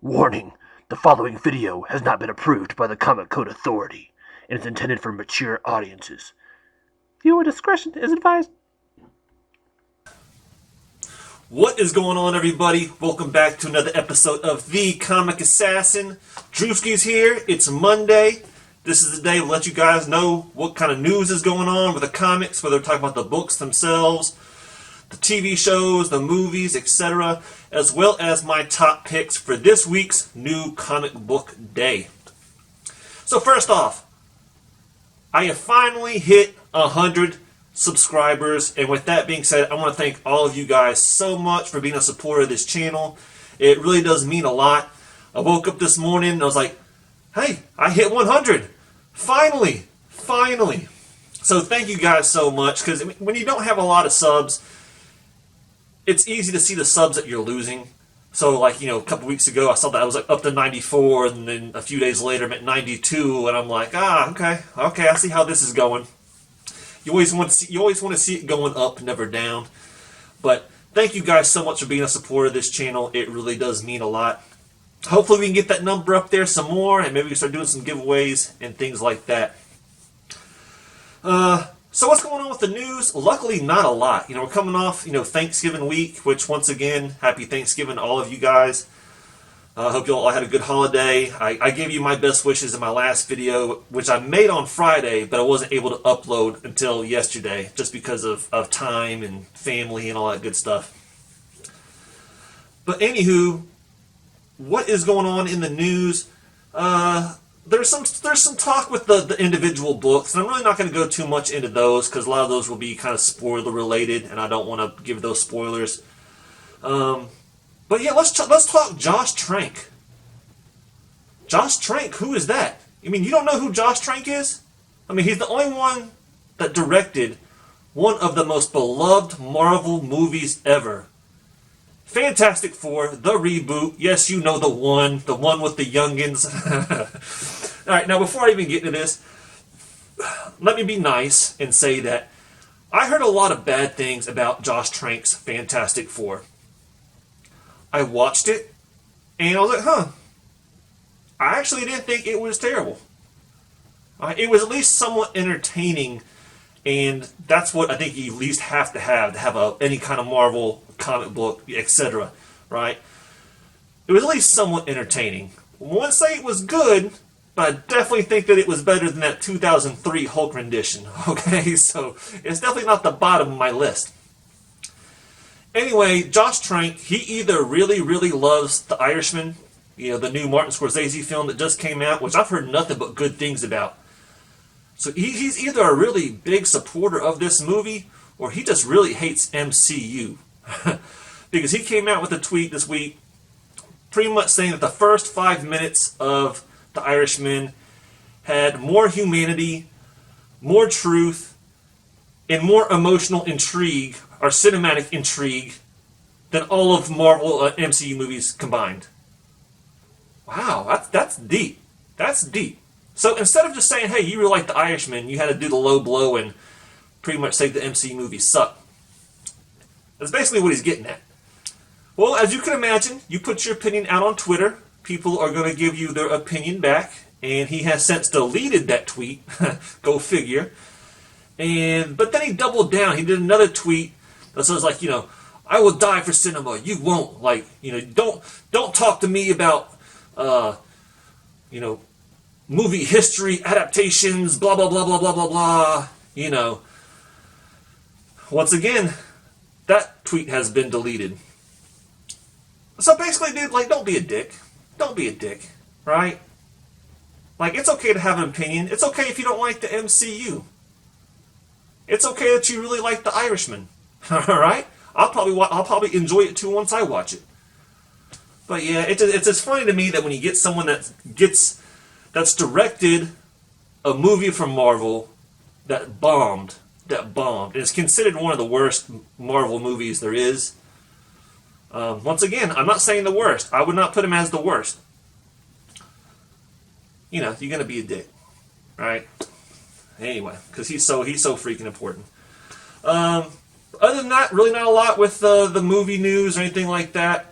Warning, the following video has not been approved by the Comic Code Authority and is intended for mature audiences. Viewer discretion is advised. What is going on, everybody? Welcome back to another episode of The Comic.Assassin. Drewski's here. It's Monday. This is the day to let you guys know what kind of news is going on with the comics, whether we're talking about the books themselves, the TV shows, the movies, etc., as well as my top picks for this week's new comic book day. So first off, I have finally hit 100 subscribers, and with that being said, I want to thank all of you guys so much for being a supporter of this channel. It really does mean a lot. I woke up this morning and I was like, hey, I hit 100. Finally. So thank you guys so much, because when you don't have a lot of subs, it's easy to see the subs that you're losing. So, like, a couple weeks ago, I saw that I was like up to 94, and then a few days later I'm at 92, and I'm like, okay, I see how this is going. You always want to see it going up, never down. But thank you guys so much for being a supporter of this channel. It really does mean a lot. Hopefully we can get that number up there some more, and maybe we can start doing some giveaways and things like that. So what's going on with the news? Luckily, not a lot. We're coming off, Thanksgiving week, which, once again, happy Thanksgiving to all of you guys. I hope you all had a good holiday. I gave you my best wishes in my last video, which I made on Friday, but I wasn't able to upload until yesterday, just because of time and family and all that good stuff. But what is going on in the news? There's some talk with the individual books, and I'm really not going to go too much into those, because a lot of those will be kind of spoiler related, and I don't want to give those spoilers. But yeah, let's talk Josh Trank. Josh Trank, who is that? You don't know who Josh Trank is? He's the only one that directed one of the most beloved Marvel movies ever. Fantastic Four, the reboot. Yes, you know the one with the youngins. Alright, now before I even get into this, let me be nice and say that I heard a lot of bad things about Josh Trank's Fantastic Four. I watched it, and I was like, I actually didn't think it was terrible. It was at least somewhat entertaining, and that's what I think you at least have to have any kind of Marvel comic book, etc. Right? It was at least somewhat entertaining. I wouldn't say it was good, but I definitely think that it was better than that 2003 Hulk rendition. Okay, so it's definitely not the bottom of my list. Anyway, Josh Trank, he either really, really loves The Irishman, the new Martin Scorsese film that just came out, which I've heard nothing but good things about. So he's either a really big supporter of this movie, or he just really hates MCU. Because he came out with a tweet this week pretty much saying that the first 5 minutes of The Irishman had more humanity, more truth, and more emotional intrigue, or cinematic intrigue, than all of Marvel MCU movies combined. Wow, that's deep. That's deep. So instead of just saying, hey, you really like The Irishman, you had to do the low blow and pretty much say the MCU movies suck. That's basically what he's getting at. Well, as you can imagine, you put your opinion out on Twitter, people are going to give you their opinion back, and he has since deleted that tweet. Go figure. But then he doubled down. He did another tweet that says, like, I will die for cinema. You won't. Like, don't talk to me about, movie history, adaptations, blah, blah, blah, blah, blah, blah, blah. Once again, that tweet has been deleted. So basically, dude, like, don't be a dick. Don't be a dick, right? Like, it's okay to have an opinion. It's okay if you don't like the MCU. It's okay that you really like The Irishman. Alright? I'll probably enjoy it too once I watch it. But yeah, it's just funny to me that when you get someone that's directed a movie from Marvel that bombed, and it's considered one of the worst Marvel movies there is. Once again, I'm not saying the worst. I would not put him as the worst. You're gonna be a dick, right? Anyway, because he's so freaking important. Other than that, really not a lot with the movie news or anything like that.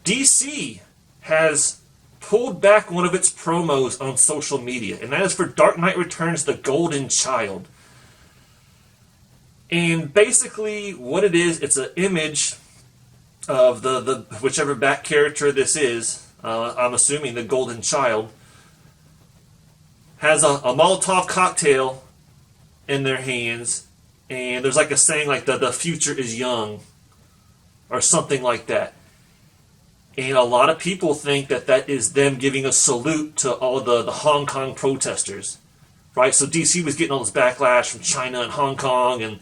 DC has pulled back one of its promos on social media, and that is for Dark Knight Returns: The Golden Child. And basically what it is, it's an image of the whichever back character this is, I'm assuming the Golden Child, has a Molotov cocktail in their hands, and there's like a saying like the future is young, or something like that. And a lot of people think that that is them giving a salute to all the Hong Kong protesters, right? So DC was getting all this backlash from China and Hong Kong, and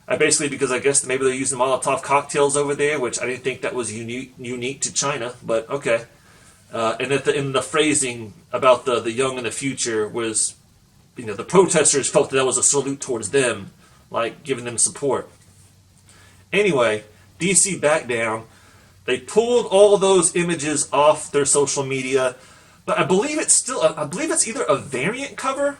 I basically, because I guess maybe they're using Molotov cocktails over there, which I didn't think that was unique to China, but okay. And in the phrasing about the young and the future was, the protesters felt that was a salute towards them, like giving them support. Anyway, DC backed down. They pulled all those images off their social media, but I believe it's either a variant cover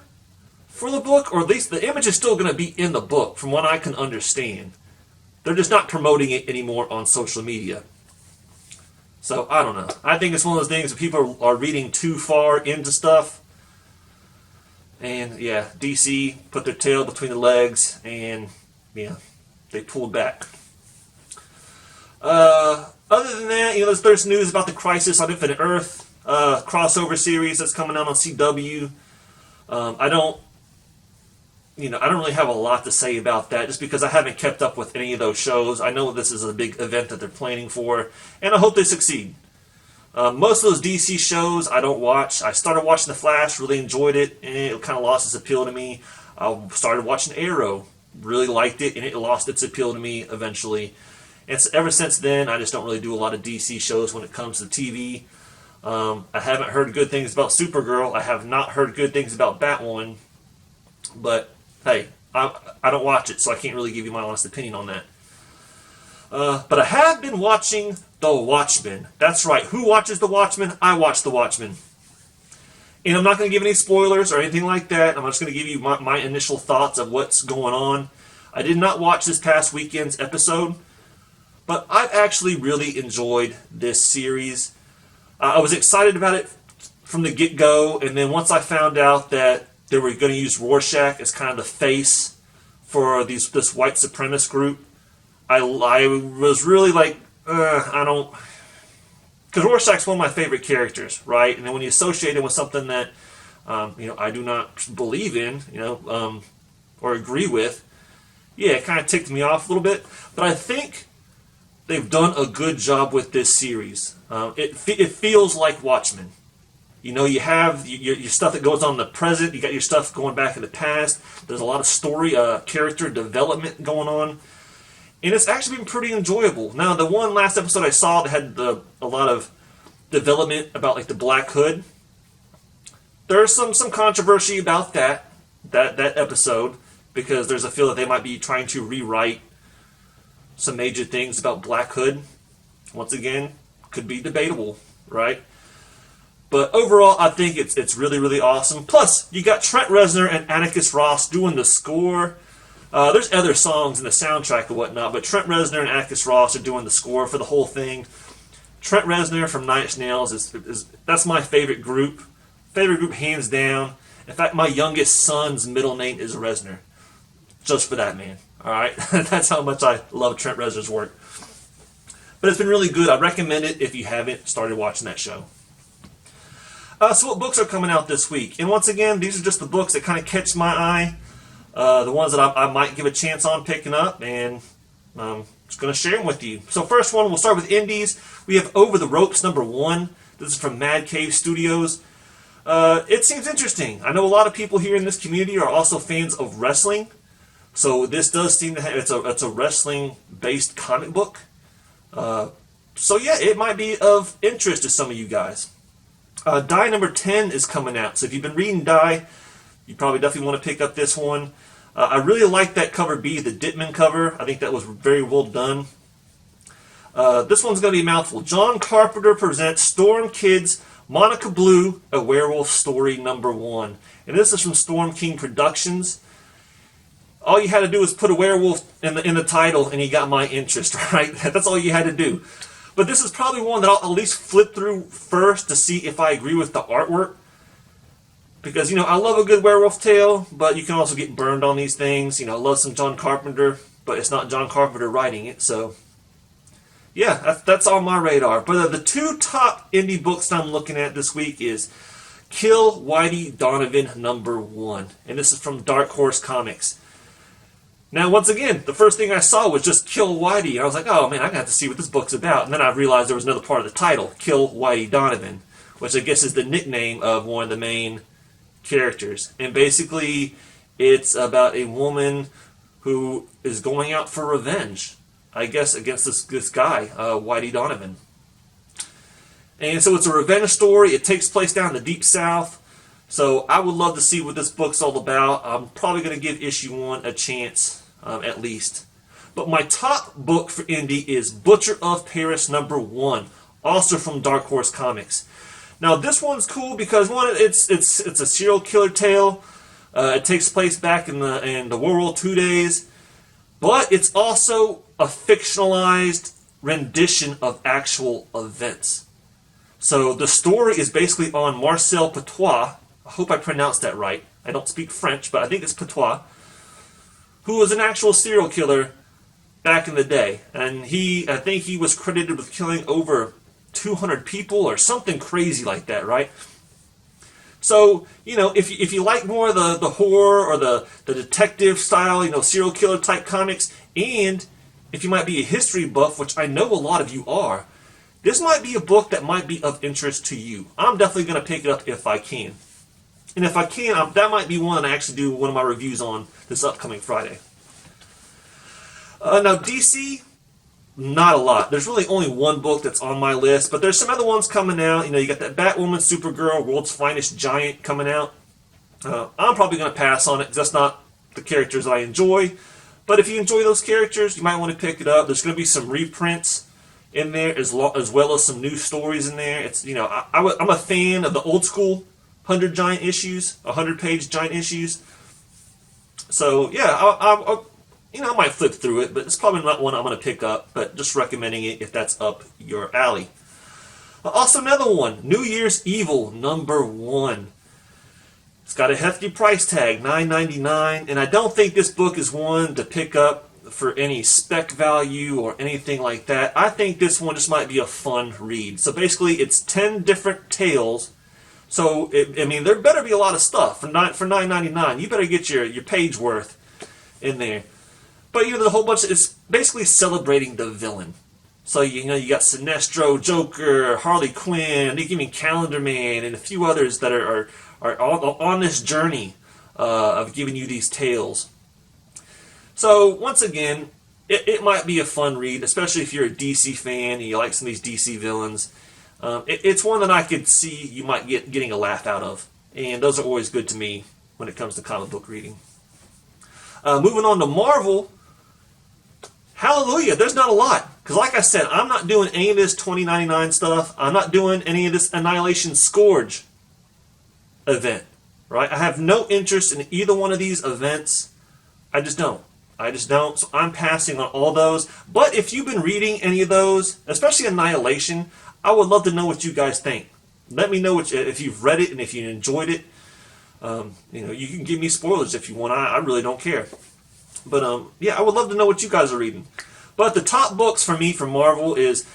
for the book, or at least the image is still going to be in the book, from what I can understand. They're just not promoting it anymore on social media. So, I don't know. I think it's one of those things that people are reading too far into stuff. And, yeah, DC put their tail between the legs, and, yeah, they pulled back. Other than that, there's news about the Crisis on Infinite Earth crossover series that's coming out on CW. I don't really have a lot to say about that, just because I haven't kept up with any of those shows. I know this is a big event that they're planning for, and I hope they succeed. Most of those DC shows I don't watch. I started watching The Flash, really enjoyed it, and it kind of lost its appeal to me. I started watching Arrow, really liked it, and it lost its appeal to me eventually. And ever since then, I just don't really do a lot of DC shows when it comes to TV. I haven't heard good things about Supergirl. I have not heard good things about Batwoman. But, hey, I don't watch it, so I can't really give you my honest opinion on that. But I have been watching The Watchmen. That's right. Who watches The Watchmen? I watch The Watchmen. And I'm not going to give any spoilers or anything like that. I'm just going to give you my initial thoughts of what's going on. I did not watch this past weekend's episode, but I've actually really enjoyed this series. I was excited about it from the get-go, and then once I found out that they were going to use Rorschach as kind of the face for this white supremacist group, I was really like, I don't... Because Rorschach's one of my favorite characters, right? And then when you associate it with something that, I do not believe in, or agree with, yeah, it kind of ticked me off a little bit. But I think they've done a good job with this series. It feels like Watchmen. You have your stuff that goes on in the present. You got your stuff going back in the past. There's a lot of story, character development going on. And it's actually been pretty enjoyable. Now, the one last episode I saw that had a lot of development about like the Black Hood, there's some controversy about that episode, because there's a feel that they might be trying to rewrite some major things about Black Hood. Once again, could be debatable, right? But overall, I think it's really, really awesome. Plus, you got Trent Reznor and Atticus Ross doing the score. There's other songs in the soundtrack and whatnot, but Trent Reznor and Atticus Ross are doing the score for the whole thing. Trent Reznor from Nine Inch Nails that's my favorite group. Favorite group hands down. In fact, my youngest son's middle name is Reznor. Just for that, man. Alright? That's how much I love Trent Reznor's work. But it's been really good. I recommend it if you haven't started watching that show. So what books are coming out this week? And once again, these are just the books that kind of catch my eye. The ones that I might give a chance on picking up, and I'm just going to share them with you. So first one, we'll start with indies. We have Over the Ropes #1. This is from Mad Cave Studios. It seems interesting. I know a lot of people here in this community are also fans of wrestling. So this does seem to have, it's a wrestling-based comic book. So yeah, it might be of interest to some of you guys. Die #10 is coming out. So if you've been reading Die, you probably definitely want to pick up this one. I really like that cover B, the Dittman cover. I think that was very well done. This one's going to be a mouthful. John Carpenter presents Storm Kids Monica Blue, A Werewolf Story #1. And this is from Storm King Productions. All you had to do was put a werewolf in the title, and you got my interest, right? That's all you had to do. But this is probably one that I'll at least flip through first to see if I agree with the artwork. Because, I love a good werewolf tale, but you can also get burned on these things. I love some John Carpenter, but it's not John Carpenter writing it, so... Yeah, that's on my radar. But the two top indie books that I'm looking at this week is Kill Whitey Donovan #1. And this is from Dark Horse Comics. Now, once again, the first thing I saw was just Kill Whitey. I was like, oh man, I'm going to have to see what this book's about. And then I realized there was another part of the title, Kill Whitey Donovan, which I guess is the nickname of one of the main characters. And basically, it's about a woman who is going out for revenge, I guess, against this guy, Whitey Donovan. And so it's a revenge story. It takes place down in the Deep South. So I would love to see what this book's all about. I'm probably going to give issue 1 a chance, at least. But my top book for indie is Butcher of Paris #1, also from Dark Horse Comics. Now this one's cool because one, it's a serial killer tale. It takes place back in the World War II days, but it's also a fictionalized rendition of actual events. So the story is basically on Marcel Patois. I hope I pronounced that right. I don't speak French, but I think it's Patois, who was an actual serial killer back in the day. And I think he was credited with killing over 200 people or something crazy like that, right? So, if you like more of the horror or the detective style, serial killer type comics, and if you might be a history buff, which I know a lot of you are, this might be a book that might be of interest to you. I'm definitely going to pick it up if I can. And if I can, that might be one that I actually do one of my reviews on this upcoming Friday. Now, DC, not a lot. There's really only one book that's on my list, but there's some other ones coming out. You got that Batwoman, Supergirl, World's Finest Giant coming out. I'm probably going to pass on it because that's not the characters I enjoy. But if you enjoy those characters, you might want to pick it up. There's going to be some reprints in there as well as some new stories in there. It's I'm a fan of the old school 100 giant issues, 100-page giant issues. So yeah, I might flip through it, but it's probably not one I'm going to pick up. But just recommending it if that's up your alley. Also, another one, New Year's Evil #1. It's got a hefty price tag, $9.99, and I don't think this book is one to pick up for any spec value or anything like that. I think this one just might be a fun read. So basically, it's 10 different tales. So there better be a lot of stuff for $9.99. You better get your page worth in there. But the whole bunch it's basically celebrating the villain. So you got Sinestro, Joker, Harley Quinn, even Calendar Man, and a few others that are on this journey of giving you these tales. So once again, it might be a fun read, especially if you're a DC fan and you like some of these DC villains. It's one that I could see you might getting a laugh out of, and those are always good to me when it comes to comic book reading. Moving on to Marvel, hallelujah, there's not a lot. Because like I said, I'm not doing any of this 2099 stuff. I'm not doing any of this Annihilation Scourge event. Right? I have no interest in either one of these events. I just don't. So I'm passing on all those. But if you've been reading any of those, especially Annihilation, I would love to know what you guys think. Let me know if you've read it and if you enjoyed it. You can give me spoilers if you want. I really don't care. But I would love to know what you guys are reading. But the top books for me from Marvel is,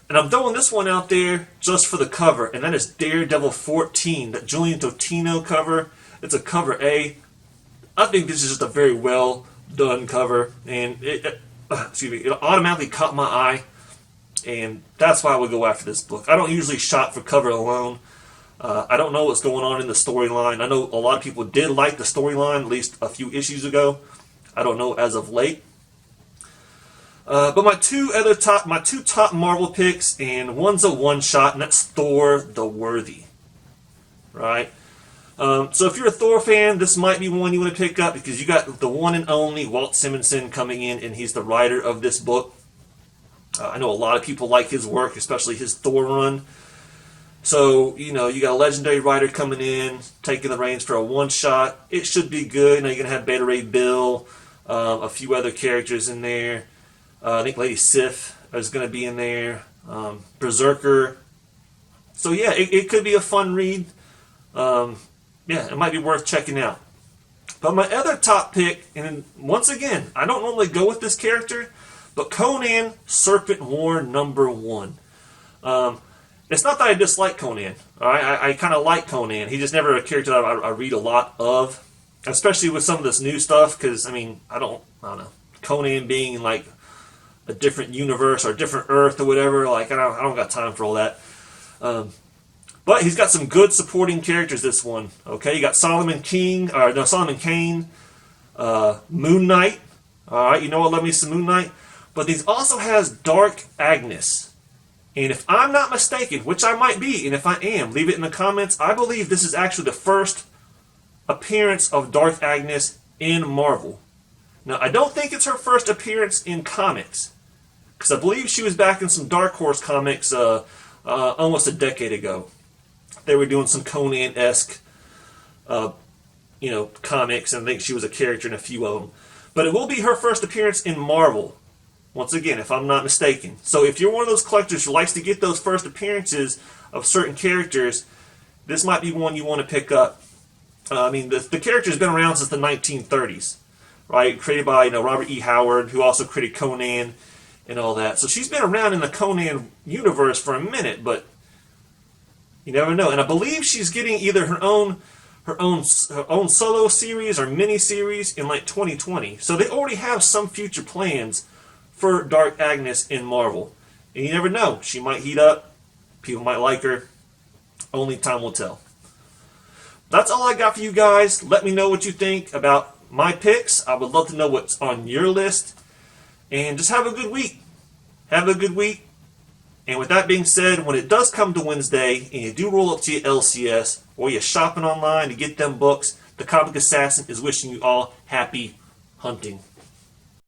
and I'm throwing this one out there just for the cover, and that is Daredevil 14, that Julian Totino cover. It's a cover A. I think this is just a very well done cover, and it automatically caught my eye, and that's why I would go after this book. I don't usually shop for cover alone. I don't know what's going on in the storyline. I know a lot of people did like the storyline, at least a few issues ago. I don't know as of late. But my two top Marvel picks, and one's a one-shot, and that's Thor the Worthy. Right? So if you're a Thor fan, this might be one you want to pick up because you got the one and only Walt Simonson coming in, and he's the writer of this book. I know a lot of people like his work, especially his Thor run. So, you got a legendary writer coming in, taking the reins for a one-shot. It should be good. You're going to have Beta Ray Bill, a few other characters in there. I think Lady Sif is going to be in there. Berserker. So yeah, it could be a fun read. Yeah, it might be worth checking out. But my other top pick, and once again, I don't normally go with this character, but Conan Serpent War #1. It's not that I dislike Conan. All right? I kind of like Conan. He's just never a character that I read a lot of, especially with some of this new stuff. Because I mean, I don't know. Conan being like a different universe or a different Earth or whatever. Like I don't got time for all that. But he's got some good supporting characters. This one, okay. You got Solomon Kane, Moon Knight. All right, you know what? Love me some Moon Knight. But he also has Dark Agnes. And if I'm not mistaken, which I might be, and if I am, leave it in the comments. I believe this is actually the first appearance of Dark Agnes in Marvel. Now, I don't think it's her first appearance in comics, because I believe she was back in some Dark Horse comics almost a decade ago. They were doing some Conan-esque, comics, and I think she was a character in a few of them. But it will be her first appearance in Marvel. Once again, if I'm not mistaken. So if you're one of those collectors who likes to get those first appearances of certain characters, this might be one you want to pick up. The character's been around since the 1930s, right? Created by Robert E. Howard, who also created Conan and all that. So she's been around in the Conan universe for a minute, but you never know. And I believe she's getting either her own solo series or mini series in like 2020. So they already have some future plans for Dark Agnes in Marvel. And you never know. She might heat up. People might like her. Only time will tell. That's all I got for you guys. Let me know what you think about my picks. I would love to know what's on your list. And just have a good week. Have a good week. And with that being said, when it does come to Wednesday and you do roll up to your LCS or you're shopping online to get them books, The Comic Assassin is wishing you all happy hunting.